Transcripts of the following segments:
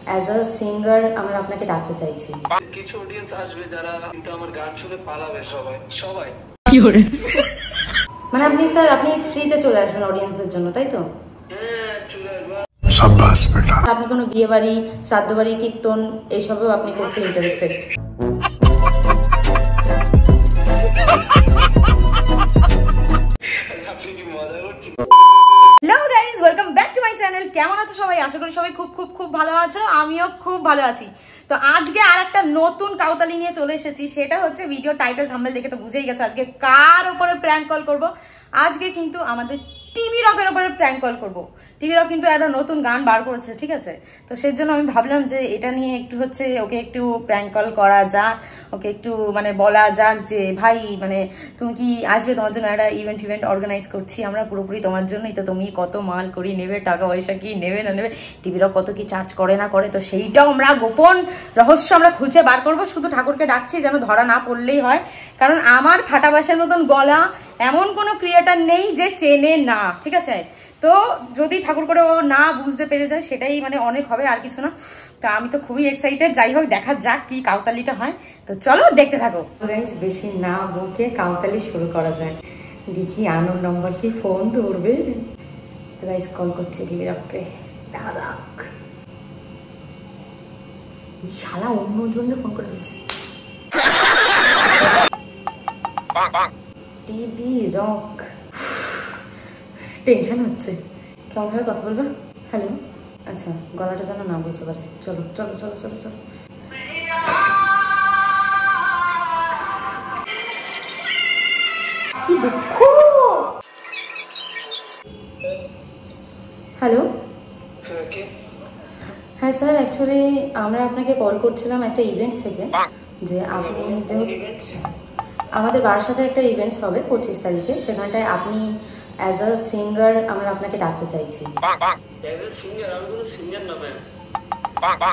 As a singer আমরা আপনাকে ডাকতে চাইছি। কিছু অডিয়েন্স আসবে যারা কিন্তু আমার গান শুনে পালাবে সবাই কি করে মানে আপনি স্যার আপনি ফ্রিতে চলে আসবেন অডিয়েন্সদের জন্য, তাই তো? হ্যাঁ চলে আসবে। সাব্বাস বেটা। আপনি কোনো বিয়ে বাড়ি, শ্রাদ্ধ বাড়ি, কীর্তন এইসবেও আপনি করতে ইন্টারেস্টেড? আপনি কি মজা করছেন? Hello guys, welcome back to my channel. কেমন আছো সবাই? আশা করি সবাই খুব ভালো আছো। আমিও খুব ভালো আছি। তো আজকে আর একটা নতুন কাউতালি নিয়ে চলে এসেছি। সেটা হচ্ছে ভিডিও টাইটেল থাম্বনেল দেখে তো বুঝেই গেছো আজকে কার উপরে প্র্যাঙ্ক কল করব। আজকে কিন্তু আমাদের টিভি রকের উপরে প্র্যাঙ্ক কল করব। টিভি রক কিন্তু একটা নতুন গান বার করেছে, ঠিক আছে? তো সেই জন্য আমি ভাবলাম যে এটা নিয়ে একটু হচ্ছে ওকে একটু প্র্যাঙ্ক কল করা যাক, ওকে একটু মানে বলা যাক যে ভাই মানে তুমি কি আসবে, তোমার জন্য একটা ইভেন্ট অর্গানাইজ করছি আমরা পুরোপুরি তোমার জন্যই। তো তুমি কত মাল করি নেবে, টাকা পয়সা কি নেবে না নেবে, টিভি রক কত কি চার্জ করে না করে, তো সেইটাও আমরা গোপন রহস্য আমরা খুঁজে বার করবো। শুধু ঠাকুরকে ডাকছি যেন ধরা না পড়লেই হয়, কারণ আমার ফাটা বাঁশের মতন গলা এমন কোনো ক্রিয়েটার নেই যে চেনে না, ঠিক আছে? তো যদি ঠাকুর করে ও না বুঝতে পেরে যায় সেটাই মানে অনেক হবে, আর কিছু না। তো আমি তো খুবই এক্সাইটেড। যাই হোক, দেখা যাক কি কাউতালিটা হয়। তো চলো দেখতে থাকো। গাইস, বেশি না বকে কাউতালি শুরু করা যায়। দেখি আনোর নম্বর কি ফোন ধরবে। গাইস কল করছে টিভি রককে, দেখা যাক। শালা অন্য জনের ফোন করে দিচ্ছে। টিভি রক, টেনশন হচ্ছে। কেমন ভাবে কথা বলবে? হ্যালো, আচ্ছা গলাটা যেন না বুঝতে পারে। চলো চলো চলো চলো চলো। কি দুঃখ। হ্যালো, হ্যাঁ স্যার, অ্যাকচুয়ালি আমরা আপনাকে কল করছিলাম একটা ইভেন্টস থেকে, যে আপনি যে আমাদের বারাসাতে একটা ইভেন্টস হবে 25 তারিখে, সেখানটায় আপনি অ্যাজ আ সিঙ্গার আমরা আপনাকে ডাকতে চাইছি।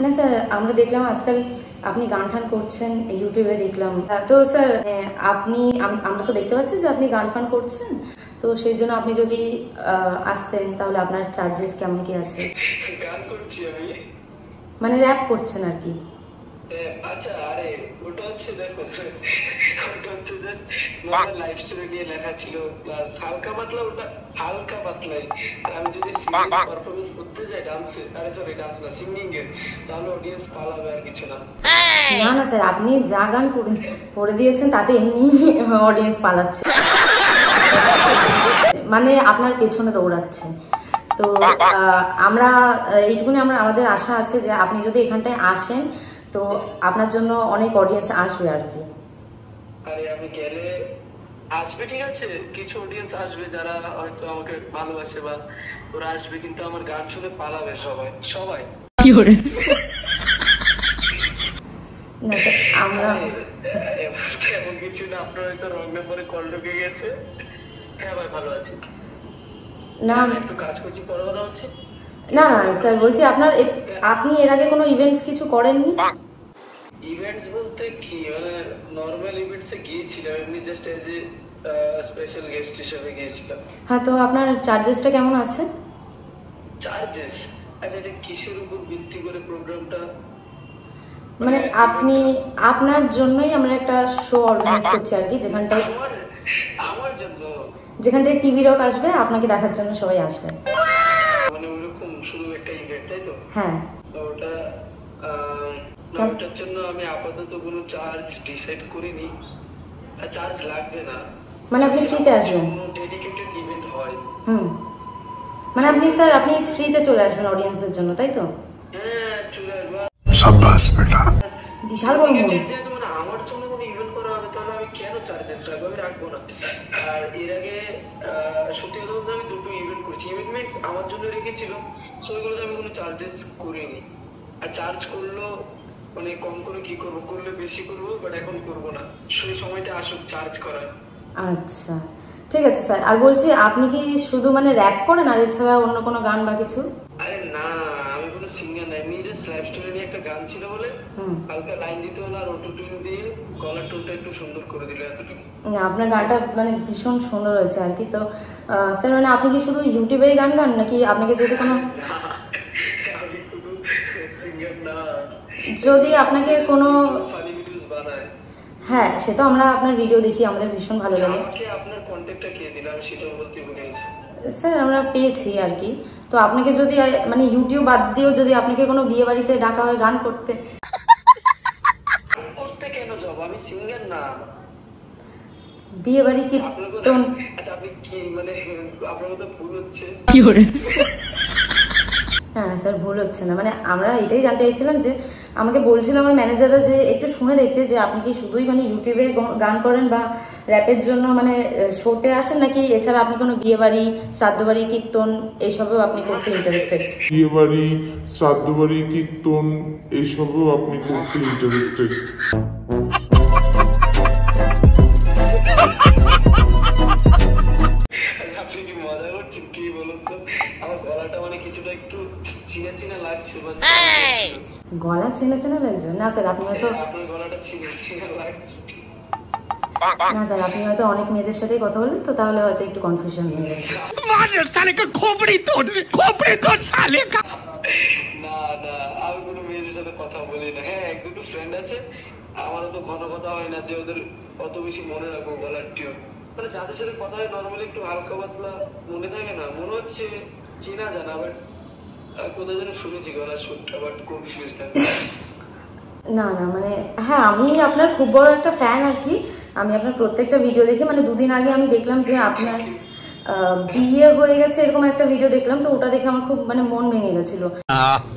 না স্যার, আমরা দেখলাম আজকাল আপনি গান টান করছেন, ইউটিউবে দেখলাম। তো স্যার আমরা তো দেখতে পাচ্ছি যে আপনি গান ফান করছেন, তো সেই জন্য আপনি যদি আসতেন তাহলে আপনার চার্জেস কেমন কি আছে? গান করছি আমি, মানে র্যাপ করছেন আর কি? আচ্ছা, আরে ওটা হচ্ছে দেখো, ওটা হচ্ছে জাস্ট নরমাল লাইফ স্টোরি নিয়ে লেখা ছিল, প্লাস হালকা পাতলা, ওটা হালকা পাতলাই। আর আমি যদি সিরিয়াস পারফরম্যান্স করতে যাই ডান্সে, আরে সরি ডান্স না, সিঙ্গিং এর, তাহলে অডিয়েন্স পালাবে আর কিছু না। না না স্যার, আপনি যা গান করে দিয়েছেন তাতে এমনি অডিয়েন্স পালাচ্ছে, মানে আপনার পেছনে দৌড়াচ্ছে। তো আমরা এইটুকুনি আমাদের আশা আছে যে আপনি যদি এখানটায় আসেন তো আপনার জন্য অনেক অডিয়েন্স আসবে আর কি। আরে আমি গেলে আসবে, ঠিক আছে, কিছু অডিয়েন্স আসবে যারা হয়তো আমাকে ভালোবাসে বা ওরা আসবে, কিন্তু আমার গান শুনে পালাবে সবাই। কি করে না স্যার, আমরা এমন কিছু না, আপনার হয়তো রং নম্বরে কল ঢুকে গেছে। হ্যাঁ ভাই, ভালো আছি। না একটু কাজ করছি, পরে কথা হচ্ছে। না স্যার, বলছি আপনি এর আগে কোনো ইভেন্টস কিছু করেননি? ইভেন্টস বলতে কি, মানে নরমাল ইভেন্টসে গিয়েছিলাম, এমনি just as a special guest হিসেবে গিয়েছিলাম। হ্যাঁ, তো আপনার চার্জেসটা কেমন আছে? চার্জেস? আচ্ছা, এটা কিসের উপর ভিত্তি করে প্রোগ্রামটা? মানে আপনার জন্যই আমরা একটা শো অর্গানাইজ করছি আর কি, যেখানটায় টিভি রক আসবে, আপনাকে দেখার জন্য সবাই আসবে। মানে ওরকম শুধু একটা ইভেন্ট, তাই তো? হ্যাঁ। ওটার জন্য আমি আপাতত কোনো চার্জ ডিসাইড করিনি। চার্জ লাগবে না, মানে আপনি ফ্রিতে আসবেন? ডেডিকেটেড ইভেন্ট হয়। মানে আপনি ফ্রিতে চলে আসবেন অডিয়েন্সদের জন্য, তাই তো? হ্যাঁ চলে আসবো। সাব্বাস বেটা, বিশাল বড় মন। মানে আমার জন্য কোনো ইভেন্ট করা হবে তাহলে আমি কেন চার্জেস রাখবো? আমি রাখবো না। আর এর আগে সত্যি কথা বলতে আমি দুটো ইভেন্ট করেছি। ইভেন্ট মিনস আমার জন্য রেখেছিল, সো ওইগুলোতে আমি কোনো চার্জেস করিনি। আর চার্জ করলো মানে কম করে কি করবো, করলে বেশি করবো, বাট এখন করবো না। সেই সময়টা আসুক চার্জ করার। আচ্ছা ঠিক আছে স্যার। আর বলছি, আপনি কি শুধু মানে র্যাপ করেন আর এছাড়া অন্য কোনো গান বা কিছু? আরে না, আমি কোনো সিঙ্গার নাই, আমি জাস্ট লাইভ স্টোরি নিয়ে একটা গান ছিল বলে হালকা লাইন দিতে হলো, আর অটো টিউন দিয়ে গলার টোনটা একটু সুন্দর করে দিল, এতটুকু। আপনার গানটা মানে ভীষণ সুন্দর হয়েছে আর কি। তো স্যার মানে আপনি কি শুধু ইউটিউবেই গান গান, নাকি আপনাকে যদি কোনো আমি কোনো সিঙ্গার না, যদি আপনাকে কোনো ফানি ভিডিওস বানায়, হ্যাঁ সে তো আমরা আপনার ভিডিও দেখি, আমাদের ভীষণ ভালো লাগে। আমাকে আপনার কন্টাক্টটা কে দিল আমি সেটা বলতে ভুলে গেছি। স্যার আমরা পেয়েছি আর কি। তো আপনাকে যদি মানে ইউটিউব বাদ দিয়েও যদি আপনাকে কোনো বিয়ে বাড়িতে ডাকা হয় গান করতে, করতে কেন যাব, আমি সিঙ্গার না। বিয়ে বাড়ি কীর্তন, আচ্ছা আপনি কি মানে আপনার মতো ভুল হচ্ছে কি করে? হ্যাঁ স্যার ভুল হচ্ছে না, মানে আমরা এটাই জানতে চাইছিলাম যে আমাকে বলছিল আমার ম্যানেজাররা যে একটু শুনে দেখতে যে আপনি কি শুধুই মানে ইউটিউবে গান করেন বা র্যাপের জন্য মানে শোতে আসেন, নাকি এছাড়া আপনি কোনো বিয়ে বাড়ি, শ্রাদ্ধ বাড়ি, কীর্তন এইসবেও আপনি করতে ইন্টারেস্টেড? বিয়ে বাড়ি, শ্রাদ্ধ বাড়ি, কীর্তন এইসবেও আপনি করতে ইন্টারেস্টেড? আপনি কি মজা করছেন কি বলুন তো? আমার গলাটা মানে কিছুটা একটু চিনা চিনা লাগছে। গলা চেনা চেনা লাগছে? না স্যার আপনি হয়তো, আপনার গলাটা চিনা চিনা লাগছে। না স্যার আপনি হয়তো অনেক মেয়েদের সাথে কথা বলেন, তো তাহলে হয়তো একটু কনফিউশন হয়ে গেছে। না না, আমি কোনো মেয়েদের সাথে কথা বলি না। হ্যাঁ এক দুটো ফ্রেন্ড আছে, আমারও তো ঘন কথা হয় না যে ওদের অত বেশি মনে রাখবো গলার টিউন। মানে যাদের সাথে কথা হয় নর্মালি একটু হালকা পাতলা মনে থাকে না, মনে হচ্ছে চেনা জানা, বাট কোথায় যেন শুনেছি গলার সুরটা, বাট কনফিউজ থাকে। না না মানে হ্যাঁ আমি আপনার খুব বড় একটা ফ্যান আর কি। আমি আপনার প্রত্যেকটা ভিডিও দেখি, মানে দুদিন আগে আমি দেখলাম যে আপনার বিয়ে হয়ে গেছে এরকম একটা ভিডিও দেখলাম, তো ওটা দেখে আমার খুব মানে মন ভেঙে গেছিল।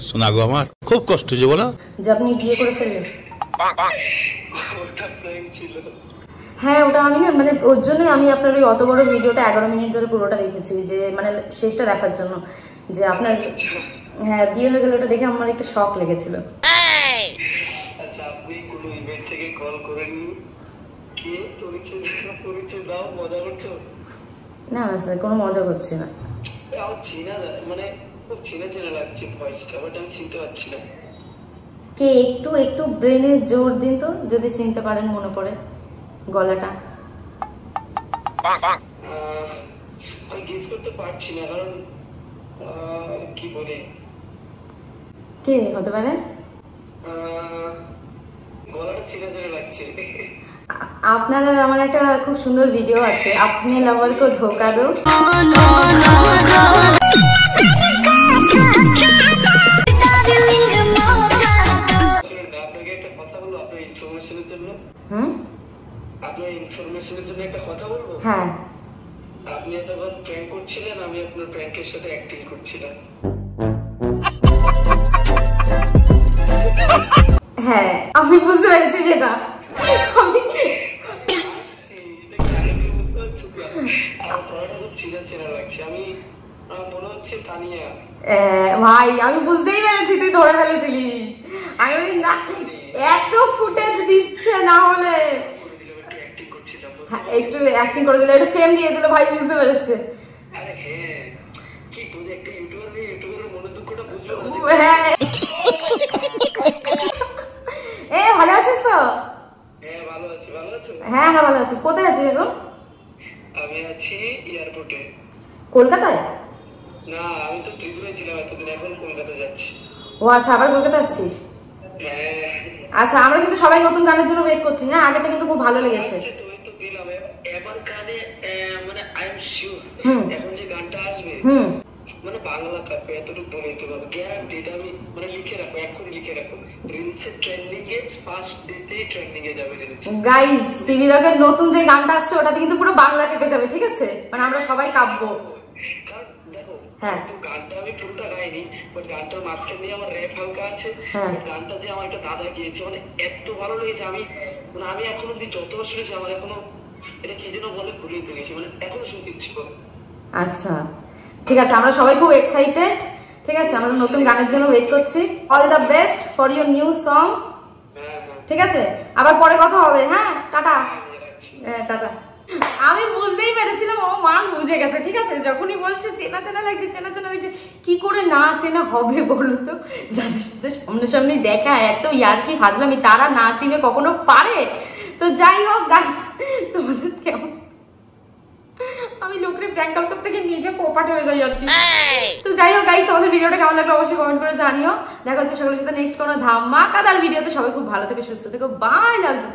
শোনা গো আমার খুব কষ্ট যে বলো, যে আপনি বিয়ে করে ফেললেন। ওটা প্রেম ছিল। হ্যাঁ ওটা আমি না মানে ওর জন্যই আমি আপনার ওই অত বড় ভিডিওটা 11 মিনিট ধরে পুরোটা দেখেছি, যে মানে শেষটা দেখার জন্য যে আপনার হ্যাঁ বিয়ে হয়ে গেল, ওটা দেখে আমার একটা শক লেগেছিল। আচ্ছা আপনি কোনো ইভেন্ট থেকে কল করেননি? কে পরিচয় দাও, মজা করছো? না না স্যার কোনো মজা করছি না। আমার চেনা মানে খুব চেনা চেনা লাগছে ভয়েসটা, বাট আমি চিনতে পারছি না কে। একটু একটু ব্রেনে জোর দিন তো, যদি চিনতে পারেন মনে পড়ে গলাটা। আমি গেস করতে পারছি না, কারণ কি বলি কে হতে পারে? গলাটা চেনা চেনা লাগছে। আপনার আর আমার একটা খুব সুন্দর ভিডিও আছে, আপনি লাভার কো ধোকা দো। আপনাকে একটা কথা বলবো আপনার ইনফরমেশনের জন্য। আপনার ইনফরমেশনের জন্য একটা কথা বলবো। হ্যাঁ আপনি তখন প্র্যাঙ্ক করছিলেন, আমি আপনার প্র্যাঙ্কের সাথে অ্যাক্টিং করছিলাম। হ্যাঁ আমি বুঝতে পেরেছি সেটা। ভাই আমি বুঝতেই পেরেছি তুই ধরে ফেলেছিলিস। আমি না এত ফুটেজ দিচ্ছে না হলে একটু অ্যাক্টিং করে দিলে, একটু ফ্রেম দিয়ে দিল, ভাই বুঝতে পেরেছে। হ্যাঁ এ ভালো আছিস তো? হ্যাঁ হ্যাঁ ভালো আছি। কোথায় আছিস এখন? আমি আছি এয়ারপোর্টে। কলকাতায়? না আমি তো ত্রিপুরায় ছিলাম এতদিন, এখন কলকাতা যাচ্ছি। ও আচ্ছা আবার কলকাতা আসছিস? আচ্ছা আমরা কিন্তু সবাই নতুন গানের জন্য ওয়েট করছি। হ্যাঁ আগেটা কিন্তু খুব ভালো লেগেছে। এবার গানে মানে আই এম শিওর এখন যে গানটা আসবে মানে বাংলা কাপে এতটুকু বলে দিতে পারবো, গ্যারান্টিড। আমি মানে লিখে রাখো, এখন লিখে রাখো, রিলসে ট্রেন্ডিং এ ফার্স্ট ডেতে ট্রেন্ডিং এ যাবে রিলস। গাইস টিভি রকের নতুন যে গানটা আসছে ওটাতে কিন্তু পুরো বাংলা কেটে যাবে, ঠিক আছে? মানে আমরা সবাই কাঁপবো। কারণ দেখো হ্যাঁ গানটা আমি পুরোটা গাইনি, বাট গানটার মাঝখান দিয়ে আমার র্যাপ হালকা আছে। গানটা যে আমার একটা দাদা গিয়েছে, মানে এত ভালো লেগেছে। আমি এখনো যদি যতবার শুনেছি আমার এখনো এটা কি যেন বলে ভুলে গেছি, মানে এখনো শুনতে ইচ্ছে করে। আচ্ছা ঠিক আছে, আমরা সবাই খুব এক্সাইটেড। ঠিক আছে আমরা নতুন গানের জন্য ওয়েট করছি। All the best for your new song. ঠিক আছে আবার পরে কথা হবে। হ্যাঁ টাটা। হ্যাঁ টাটা। আমি বুঝতেই পেরেছিলাম ও মান বুঝে গেছে। ঠিক আছে যখনই বলছে চেনা চেনা লাগছে, চেনা চেনা লাগছে, কি করে না চেনা হবে বলো তো? যাদের সাথে সামনে সামনে দেখা এত ইয়ার্কি ফাজলামি তারা না চিনে কখনো পারে? তো যাই হোক গাইস তোমাদের কেমন আমি লোকের প্র্যাঙ্ক কল করতে গিয়ে নিজে পোপাট হয়ে যাই আর কি। তো যাই হোক গাইস, আমাদের ভিডিওটা কেমন লাগলো অবশ্যই কমেন্ট করে জানিও। দেখা হচ্ছে সকলের সাথে নেক্সট কোনো ধামাকাদার ভিডিওতে। সবাই খুব ভালো থেকে সুস্থ থেকো, বাই, লাভ ইউ।